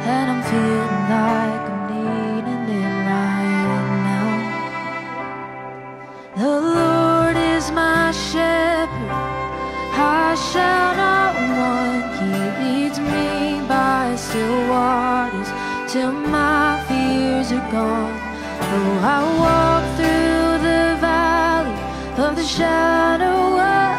and I'm feeling like I'm needing it right now. The Lord is my shepherd, I shall not want. He leads me by still waters till my fears are gone. Though I walk through the valley of the shadow of